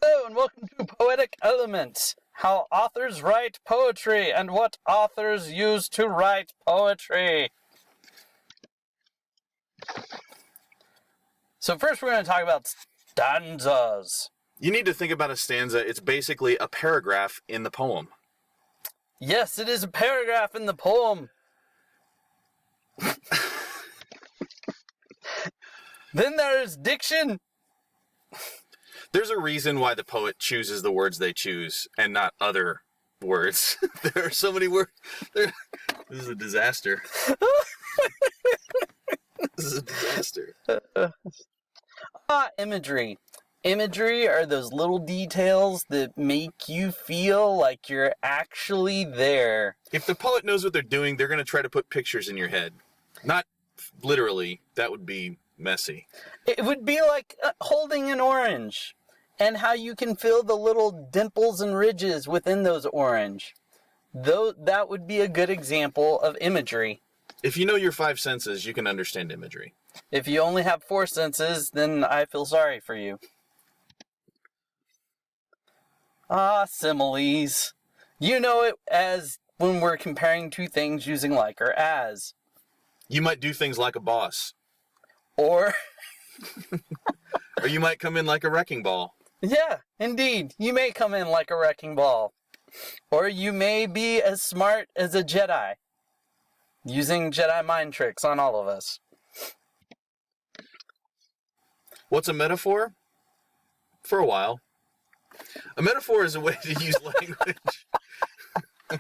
Hello and welcome to Poetic Elements, how authors write poetry and what authors use to write poetry. So first we're going to talk about stanzas. You need to think about a stanza. It's basically a paragraph in the poem. Yes, it is a paragraph in the poem. Then there is diction. There's a reason why the poet chooses the words they choose and not other words. There are so many words. This is a disaster. This is a disaster. Imagery. Imagery are those little details that make you feel like you're actually there. If the poet knows what they're doing, they're going to try to put pictures in your head. Not literally. That would be messy. It would be like holding an orange and how you can feel the little dimples and ridges within those orange. That would be a good example of imagery. If you know your five senses, you can understand imagery. If you only have four senses, then I feel sorry for you. Similes. You know it as when we're comparing two things using like or as. You might do things like a boss. Or... Or you might come in like a wrecking ball. Yeah, indeed. You may come in like a wrecking ball. Or you may be as smart as a Jedi. Using Jedi mind tricks on all of us. What's a metaphor? For a while. A metaphor is a way to use language. I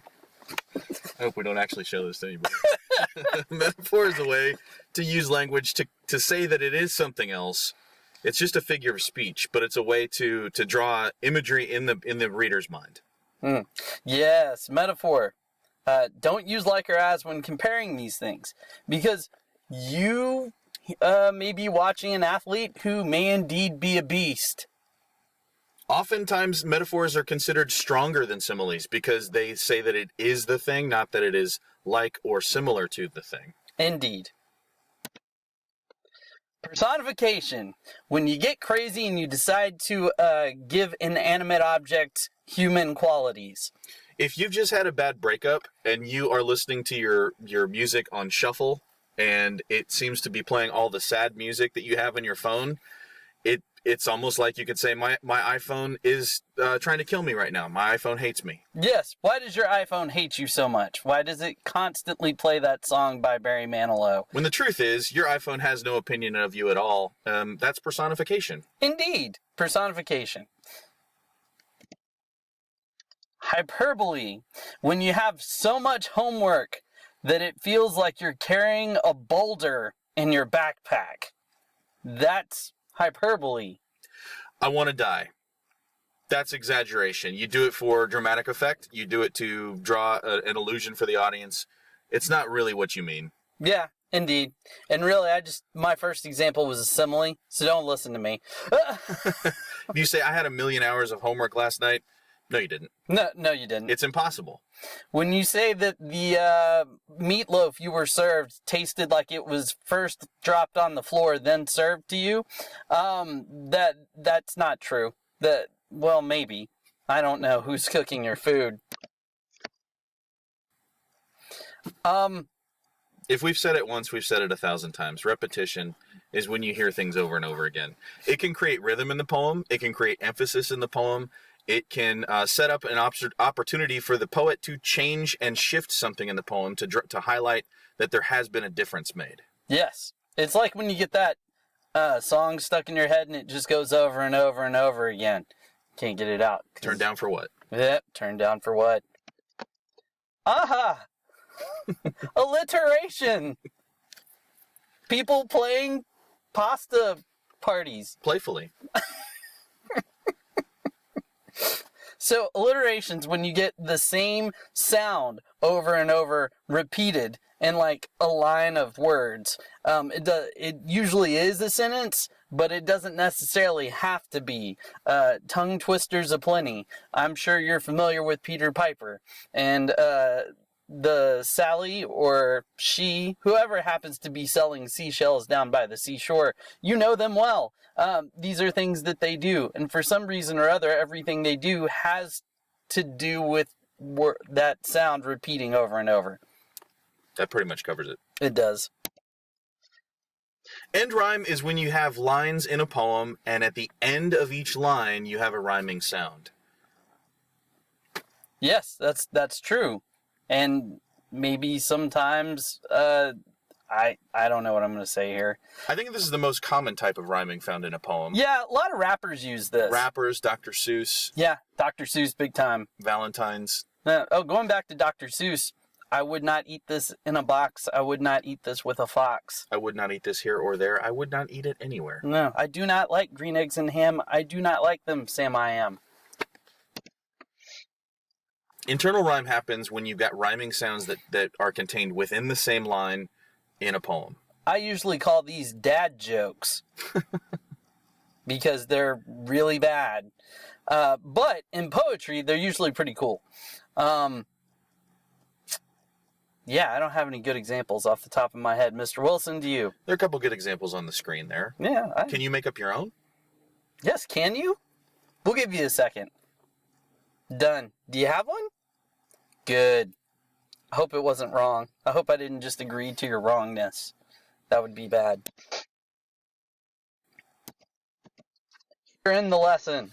hope we don't actually show this to anybody. A metaphor is a way to use language to say that it is something else. It's just a figure of speech, but it's a way to draw imagery in the reader's mind. Yes, metaphor. Don't use like or as when comparing these things, because you may be watching an athlete who may indeed be a beast. Oftentimes, metaphors are considered stronger than similes because they say that it is the thing, not that it is like or similar to the thing. Indeed. Personification. When you get crazy and you decide to give inanimate objects human qualities. If you've just had a bad breakup and you are listening to your music on shuffle and it seems to be playing all the sad music that you have in your phone, it's almost like you could say, my iPhone is trying to kill me right now. My iPhone hates me. Yes. Why does your iPhone hate you so much? Why does it constantly play that song by Barry Manilow? When the truth is, your iPhone has no opinion of you at all. That's personification. Indeed. Personification. Hyperbole. When you have so much homework that it feels like you're carrying a boulder in your backpack. That's hyperbole. I want to die. That's exaggeration. You do it for dramatic effect. You do it to draw an illusion for the audience. It's not really what you mean. Yeah, indeed. And really, my first example was a simile, so don't listen to me. If you say, I had 1,000,000 hours of homework last night, no, you didn't. No, you didn't. It's impossible. When you say that the meatloaf you were served tasted like it was first dropped on the floor, then served to you, that's not true. Well, maybe. I don't know who's cooking your food. If we've said it once, we've said it 1,000 times. Repetition is when you hear things over and over again. It can create rhythm in the poem. It can create emphasis in the poem. It can set up an opportunity for the poet to change and shift something in the poem to highlight that there has been a difference made. Yes. It's like when you get that song stuck in your head and it just goes over and over and over again. Can't get it out. Turned down for what? Yep, turned down for what? Aha! Alliteration! People playing pasta parties. Playfully. So alliterations, when you get the same sound over and over repeated in like a line of words, it usually is a sentence, but it doesn't necessarily have to be. Tongue twisters aplenty. I'm sure you're familiar with Peter Piper. And the Sally or she, whoever happens to be selling seashells down by the seashore, you know them well. These are things that they do. And for some reason or other, everything they do has to do with that sound repeating over and over. That pretty much covers it. It does. End rhyme is when you have lines in a poem, and at the end of each line, you have a rhyming sound. Yes, that's true. And maybe sometimes, I don't know what I'm going to say here. I think this is the most common type of rhyming found in a poem. Yeah, a lot of rappers use this. Rappers, Dr. Seuss. Yeah, Dr. Seuss, big time. Valentine's. Going back to Dr. Seuss, I would not eat this in a box. I would not eat this with a fox. I would not eat this here or there. I would not eat it anywhere. No, I do not like green eggs and ham. I do not like them, Sam I am. Internal rhyme happens when you've got rhyming sounds that are contained within the same line in a poem. I usually call these dad jokes because they're really bad. But in poetry, they're usually pretty cool. Yeah, I don't have any good examples off the top of my head. Mr. Wilson, do you? There are a couple good examples on the screen there. Yeah. Can you make up your own? Yes, can you? We'll give you a second. Done. Do you have one? Good. I hope it wasn't wrong. I hope I didn't just agree to your wrongness. That would be bad. You're in the lesson.